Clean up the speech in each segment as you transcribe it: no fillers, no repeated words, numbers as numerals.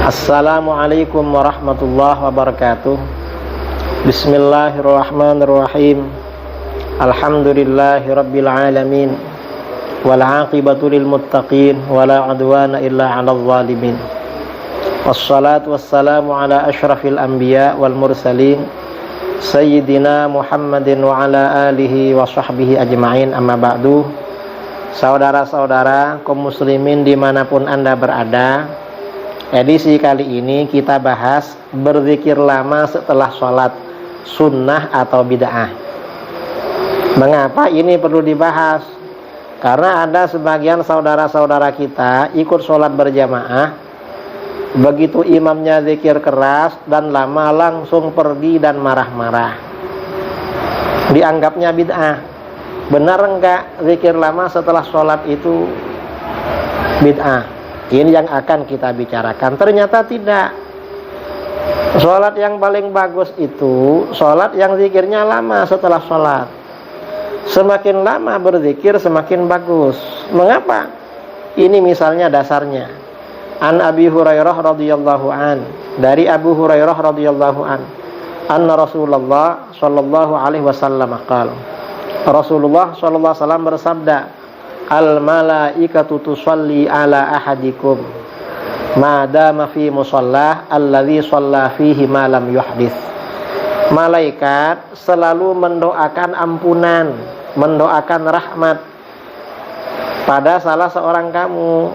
Assalamualaikum warahmatullahi wabarakatuh. Bismillahirrahmanirrahim. Alhamdulillahi rabbil alamin. Wal aqibatu lil muttaqin wala udwana illa 'alal zalimin. Wassalatu wassalamu ala asyrafil anbiya wal mursalin Sayyidina Muhammadin wa ala alihi wa sahbihi ajma'in, amma ba'du. Saudara-saudara kaum muslimin dimanapun Anda berada, edisi kali ini kita bahas berzikir lama setelah sholat, sunnah atau bid'ah. Mengapa ini perlu dibahas? Karena ada sebagian saudara-saudara kita ikut sholat berjamaah, begitu imamnya zikir keras dan lama langsung pergi dan marah-marah, dianggapnya bid'ah. Benar enggak zikir lama setelah sholat itu bid'ah? Ini yang akan kita bicarakan. Ternyata tidak. Sholat yang paling bagus itu sholat yang zikirnya lama setelah sholat. Semakin lama berzikir semakin bagus. Mengapa? Ini misalnya dasarnya. An Abi Hurairah radhiyallahu an, dari Abu Hurairah radhiyallahu an, anna Rasulullah sallallahu alaihi wasallam qala, Rasulullah sallallahu alaihi wasallam bersabda, al malaikatu tusalli ala ahadikum ma dama fi musallah alladzi shalla fihi ma lam yuhdits. Malaikat selalu mendoakan ampunan, mendoakan rahmat pada salah seorang kamu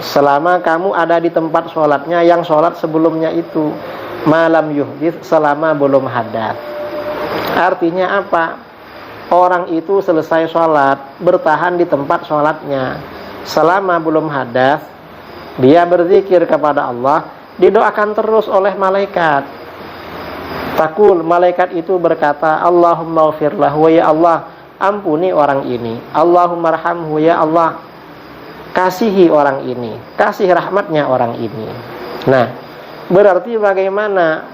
selama kamu ada di tempat sholatnya yang sholat sebelumnya itu, malam yuhdits, selama belum hadas. Artinya apa? Orang itu selesai sholat, bertahan di tempat sholatnya selama belum hadas, dia berzikir kepada Allah, didoakan terus oleh malaikat. Takul, malaikat itu berkata, Allahumma ghfirlahu, ya Allah, ampuni orang ini. Allahumma arhamhu, ya Allah, kasihi orang ini, kasih rahmatnya orang ini. Nah, berarti bagaimana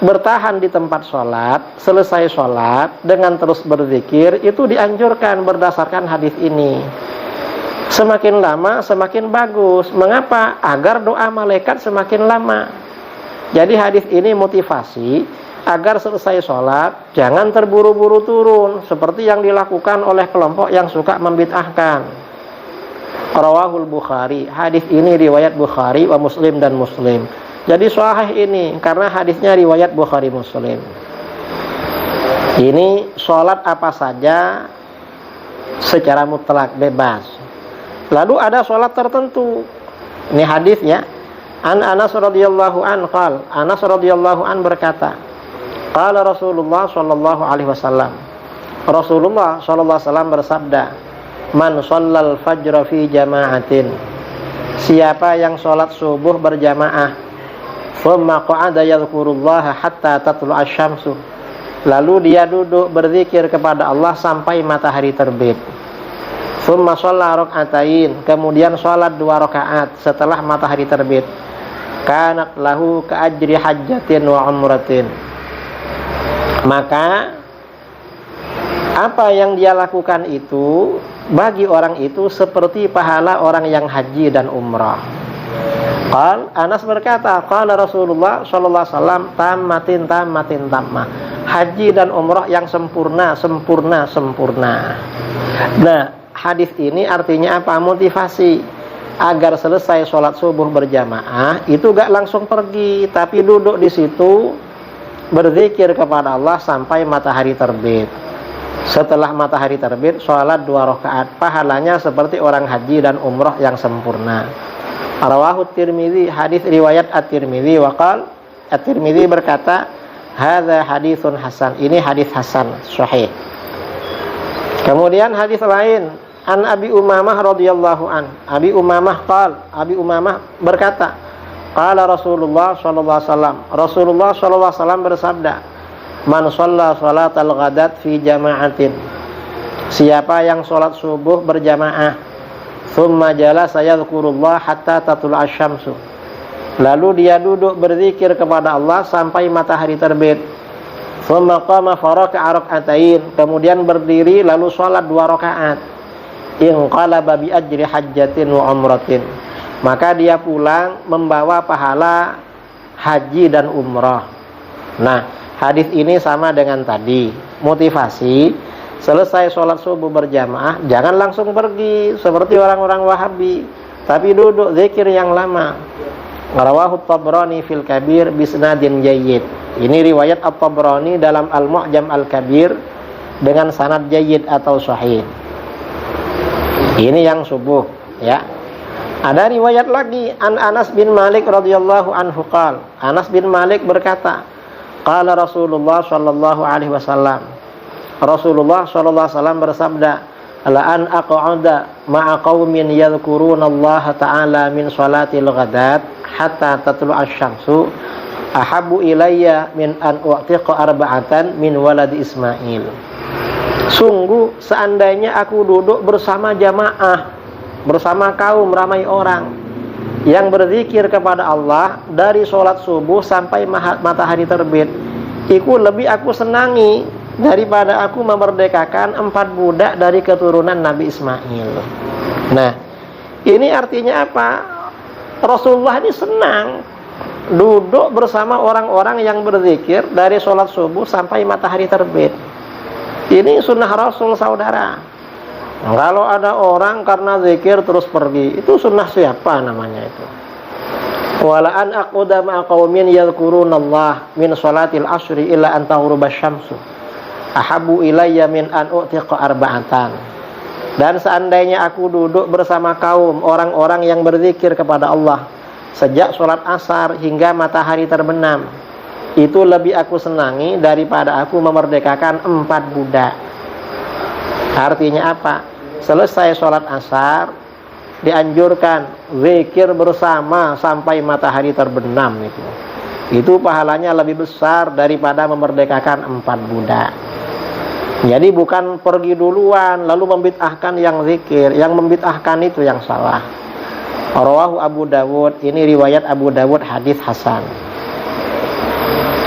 bertahan di tempat sholat, selesai sholat dengan terus berzikir itu dianjurkan berdasarkan hadis ini. Semakin lama semakin bagus. Mengapa? Agar doa malaikat semakin lama. Jadi hadis ini motivasi agar selesai sholat jangan terburu-buru turun seperti yang dilakukan oleh kelompok yang suka membid'ahkan. Rawahul Bukhari, hadis ini riwayat Bukhari wa Muslim dan Muslim. Jadi sahih ini karena hadisnya riwayat Bukhari Muslim. Ini sholat apa saja secara mutlak, bebas. Lalu ada sholat tertentu. Ini hadisnya. An Anas radhiyallahu an qala, Anas radhiyallahu an berkata, qala Rasulullah sallallahu alaihi wasallam, Rasulullah sallallahu alaihi wasallam bersabda, man shallal fajra fi jama'atin, siapa yang sholat subuh berjamaah, thumma qa'ada yadhkurullaha hatta tatlu'a asy-syamsu, lalu dia duduk berzikir kepada Allah sampai matahari terbit. Thumma shalla rak'atain, kemudian salat 2 rakaat setelah matahari terbit. Kanat lahu ka'ajri hajjatin wa umratin. Maka apa yang dia lakukan itu bagi orang itu seperti pahala orang yang haji dan umrah. Anas berkata, qala Rasulullah sallallahu alaihi wasallam, tammatin tammah. Haji dan umrah yang sempurna. Nah, hadis ini artinya apa? Motivasi agar selesai sholat subuh berjamaah itu gak langsung pergi, tapi duduk di situ berzikir kepada Allah sampai matahari terbit. Setelah matahari terbit, sholat 2 rakaat, pahalanya seperti orang haji dan umrah yang sempurna. Rawahu Tirmidzi, hadis riwayat At-Tirmidzi, waqal At-Tirmidzi berkata, hadza haditsun hasan, ini hadis hasan sahih. Kemudian hadis lain, an Abi Umamah radhiyallahu an, Abi Umamah qala, Abi Umamah berkata, qala Rasulullah sallallahu alaihi wasallam, Rasulullah sallallahu alaihi wasallam bersabda, man shalla salatal ghadat fi jama'atin, siapa yang sholat subuh berjamaah, thumma jalasa yadhkurullah hatta tatlu'a asy-syamsu, lalu dia duduk berzikir kepada Allah sampai matahari terbit. Thumma qama faraka'a rak'atain, kemudian berdiri lalu salat 2 rakaat. Inqalaba bi ajri hajjatin wa umratin, maka dia pulang membawa pahala haji dan umrah. Nah, hadis ini sama dengan tadi, motivasi selesai sholat subuh berjamaah jangan langsung pergi seperti orang-orang Wahabi, tapi duduk zikir yang lama. Rawahu Tabrani fil Kabir bisnadin jayyid. Ini riwayat At-Tabrani dalam Al-Mu'jam Al-Kabir dengan sanad jayyid atau sahih. Ini yang subuh, ya. Ada riwayat lagi an Anas bin Malik radhiyallahu anhu qala. Anas bin Malik berkata, qala Rasulullah sallallahu alaihi wasallam. Rasulullah sallallahu alaihi wasallam bersabda, la an aq'ada ma'a qaumin yadhkuruna Allah ta'ala min salatil ghadat hatta tatlu asy-syamsu ahabbu ilayya min an u'tiqa arba'atan min waladi Ismail. Sungguh seandainya aku duduk bersama jamaah, bersama kaum ramai orang yang berzikir kepada Allah dari sholat subuh sampai matahari terbit, itu lebih aku senangi daripada aku memerdekakan 4 budak dari keturunan Nabi Ismail. Nah, ini artinya apa? Rasulullah ini senang duduk bersama orang-orang yang berzikir dari sholat subuh sampai matahari terbit. Ini sunnah Rasul, saudara. Kalau ada orang karena zikir terus pergi, itu sunnah siapa namanya itu? Wala an aquda ma'a qaumin yadhkurunallah min salatil asri illa an taghruba syamsu ahabbu ilayya min an u'tiqa arba'atan. Dan seandainya aku duduk bersama kaum orang-orang yang berzikir kepada Allah sejak sholat asar hingga matahari terbenam, itu lebih aku senangi daripada aku memerdekakan 4 budak. Artinya apa? Selesai sholat asar dianjurkan zikir bersama sampai matahari terbenam. Itu pahalanya lebih besar daripada memerdekakan 4 budak. Jadi bukan pergi duluan lalu membid'ahkan yang zikir. Yang membid'ahkan itu yang salah. Rawahu Abu Dawud. Ini riwayat Abu Dawud, hadis hasan.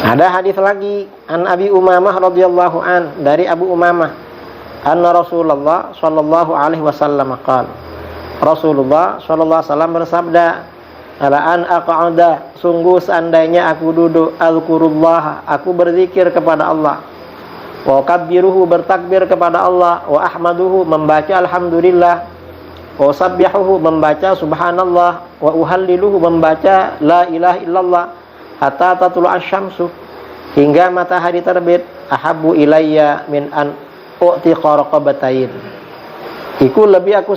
Ada hadis lagi an Abi Umamah radhiyallahu an, dari Abu Umamah, anna Rasulullah sallallahu alaihi wasallam qala. Rasulullah sallallahu alaihi wasallam bersabda, ala an aq'ada, sungguh seandainya aku duduk, azkurullah, aku berzikir kepada Allah, wa kabbiruhu, bertakbir kepada Allah, wa ahmaduhu, membaca alhamdulillah, wa sabbihuhu, membaca subhanallah, wa uhalliluhu, membaca la ilaha illallah, hatta tatlu asy-syamsu, hingga matahari terbit, ahabbu ilayya min an u'tiqa raqabatain. Iku lebih aku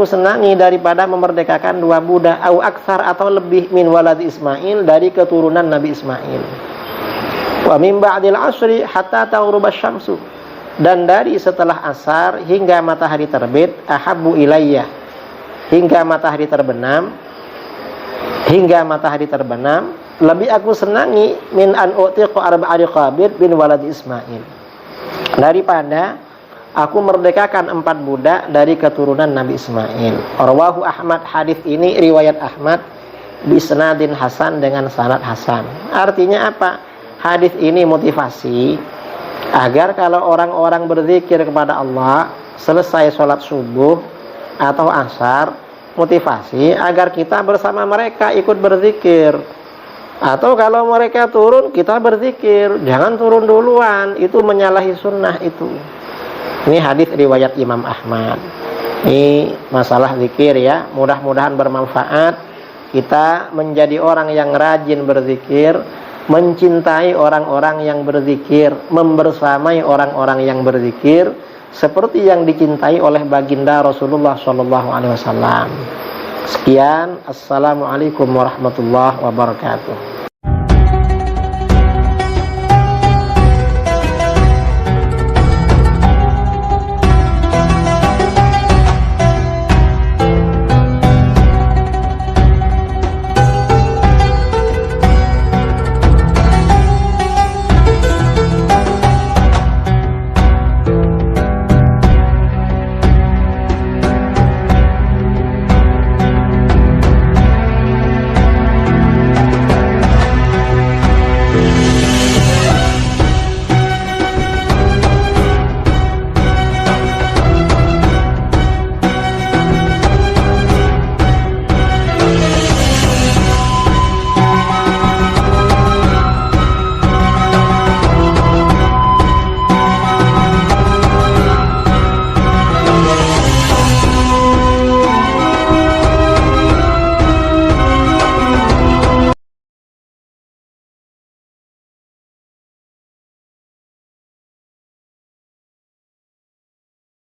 senangi daripada memerdekakan 2 budak, au aksar, atau lebih, min waladi Ismail, dari keturunan Nabi Ismail. Wa min ba'dil asri hatta taghruba asy-syamsu, dan dari setelah asar hingga matahari terbit, ahabbu ilayya, hingga matahari terbenam, lebih aku senangi, min an u'tiqa arba'a riqabin bin waladi Ismail, daripada aku merdekakan 4 budak dari keturunan Nabi Ismail. Rawahu Ahmad, hadis ini riwayat Ahmad bisnadin hasan, dengan sanad hasan. Artinya apa? Hadis ini motivasi agar kalau orang-orang berzikir kepada Allah selesai sholat subuh atau asar, motivasi agar kita bersama mereka ikut berzikir. Atau kalau mereka turun, kita berzikir. Jangan turun duluan, itu menyalahi sunnah itu. Ini hadis riwayat Imam Ahmad. Ini masalah zikir ya. Mudah-mudahan bermanfaat. Kita menjadi orang yang rajin berzikir, mencintai orang-orang yang berzikir, membersamai orang-orang yang berzikir, seperti yang dicintai oleh baginda Rasulullah SAW. Sekian, assalamualaikum warahmatullahi wabarakatuh.